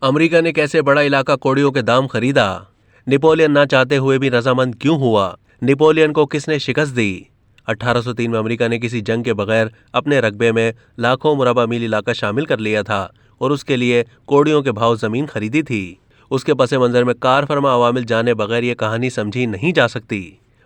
America ने कैसे बड़ा इलाका कोड़ियों के दाम खरीदा? नेपोलियन ना चाहते हुए भी रजामंद क्यों हुआ? नेपोलियन को किसने शिकस्त दी? 1803 में अमेरिका ने किसी जंग के बगैर अपने रकबे में लाखों मुरबा मील इलाका शामिल कर लिया था और उसके लिए कोड़ियों के भाव जमीन खरीदी थी। उसके पस मंजर में कार फरमा अवामिल जाने बगैर ये कहानी समझी नहीं जा सकती।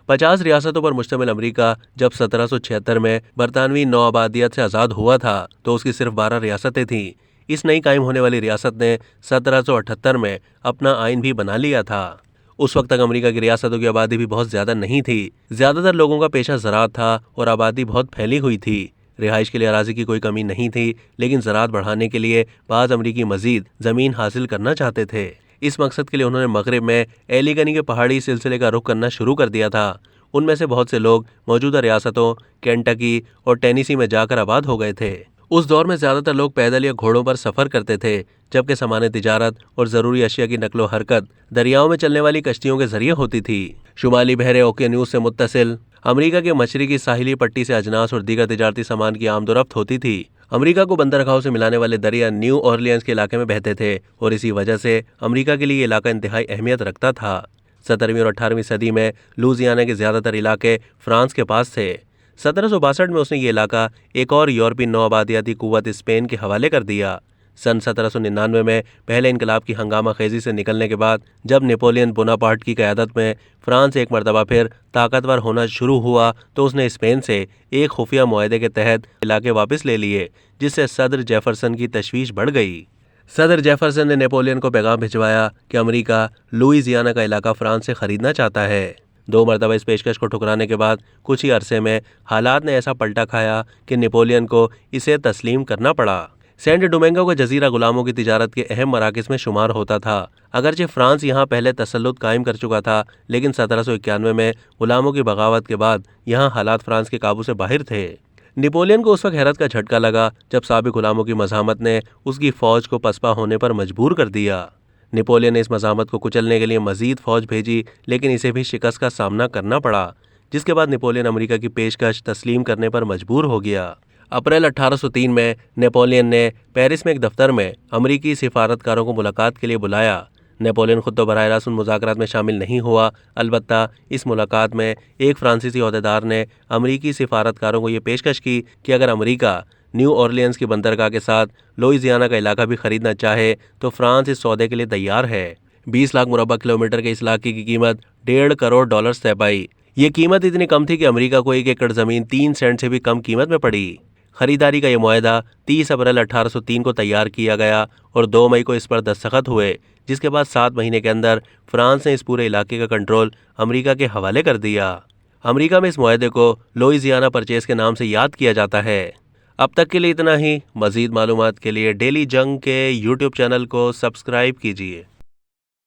50 रियासतों पर मुश्तमिल अमेरिका जब 1776 में बरतानवी नौआबादियत से आज़ाद हुआ था तो उसकी सिर्फ 12 रियासतें थीं। इस नई कायम होने वाली रियासत ने 1778 में अपना आइन भी बना लिया था। उस वक्त तक अमेरिका की रियासतों की आबादी भी बहुत ज्यादा नहीं थी। ज्यादातर लोगों का पेशा ज़राअत था और आबादी बहुत फैली हुई थी। रिहाइश के लिए अराजी की कोई कमी नहीं थी, लेकिन ज़राअत बढ़ाने के लिए बाज़ अमरीकी मजीद ज़मीन हासिल करना चाहते थे। इस मकसद के लिए उन्होंने मगरिब में एलिगनी के पहाड़ी सिलसिले का रुख करना शुरू कर दिया था। उनमें से बहुत से लोग मौजूदा रियासतों केंटकी और टेनेसी में जाकर आबाद हो गए थे। उस दौर में ज्यादातर लोग पैदल या घोड़ों पर सफर करते थे, जबकि सामान्य तिजारत और जरूरी अशिया की नकलो हरकत दरियाओं में चलने वाली कश्तियों के जरिए होती थी। शुमाली बहरे ओकेन्यूज से मुत्तसिल अमेरिका के मशरकी साहिली पट्टी से अजनास और दीगर तिजारती सामान की आमदोरफ्त होती थी। अमेरिका को बंदरगाहों से मिलाने वाले दरिया न्यू ऑरलियंस के इलाके में बहते थे और इसी वजह से अमेरिका के लिए ये इलाका इंतहाई अहमियत रखता था। 17वीं और 18वीं सदी में लुजियाना के ज्यादातर इलाके फ्रांस के पास थे। 1762 में उसने ये इलाका एक और यूरोपीय नौआबादियाती कुव्वत स्पेन के हवाले कर दिया। सन 1799 में पहले इनकलाब की हंगामा खेजी से निकलने के बाद जब नेपोलियन बोनापार्ट की क़यादत में फ्रांस एक मरतबा फिर ताकतवर होना शुरू हुआ तो उसने स्पेन से एक खुफिया मुआहदे के तहत इलाके वापस ले लिए, जिससे सदर जेफरसन की तशवीश बढ़ गई। सदर जेफरसन ने नेपोलियन को पैगाम भिजवाया कि अमेरिका लुइजियाना का इलाका फ्रांस से खरीदना चाहता है। 2 मरतबा इस पेशकश को ठुकराने के बाद कुछ ही अरसे में हालात ने ऐसा पलटा खाया कि नेपोलियन को इसे तस्लीम करना पड़ा। सेंट डोमिंगो का जजीरा गुलामों की तिजारत के अहम मराकज़ में शुमार होता था। अगरचे फ्रांस यहाँ पहले तसल्लुत कायम कर चुका था, लेकिन 1791 में गुलामों की बगावत के बाद यहाँ हालात फ्रांस के काबू से बाहर थे। नेपोलियन को उस वक्त हैरत का झटका लगा जब साबिक गुलामों की मज़ामत ने उसकी फ़ौज को पसपा होने पर मजबूर कर दिया। नेपोलियन ने इस मज़ामत को कुचलने के लिए मज़ीद फ़ौज भेजी, लेकिन इसे भी शिकस्त का सामना करना पड़ा, जिसके बाद नेपोलियन अमेरिका की पेशकश तस्लीम करने पर मजबूर हो गया। अप्रैल 1803 में नेपोलियन ने पेरिस में एक दफ्तर में अमरीकी सिफारतकारों को मुलाकात के लिए बुलाया। नेपोलियन खुद तो बराह रास्त उन मुज़ाकरात में शामिल नहीं हुआ, अलबत्ता इस मुलाकात में एक फ्रांसीसी अहदेदार ने अमरीकी सिफारतकारों को ये पेशकश की कि अगर अमरीका न्यू ऑरलियंस की बंदरगाह के साथ लुइजियाना का इलाका भी खरीदना चाहे तो फ्रांस इस सौदे के लिए तैयार है। 20 लाख मुरबा किलोमीटर के इस इलाके की कीमत $1.5 करोड़ तय पाई। ये कीमत इतनी कम थी कि अमेरिका को 1 एकड़ ज़मीन 3 सेंट से भी कम कीमत में पड़ी। खरीदारी का यह मुआहदा 30 अप्रैल 1803 को तैयार किया गया और 2 मई को इस पर दस्तखत हुए, जिसके बाद 7 महीने के अंदर फ्रांस ने इस पूरे इलाके का कंट्रोल अमेरिका के हवाले कर दिया। अमेरिका में इस मुआहदे को लुइजियाना परचेज के नाम से याद किया जाता है। अब तक के लिए इतना ही। मज़ीद मालूमात के लिए डेली जंग के YouTube चैनल को सब्सक्राइब कीजिए।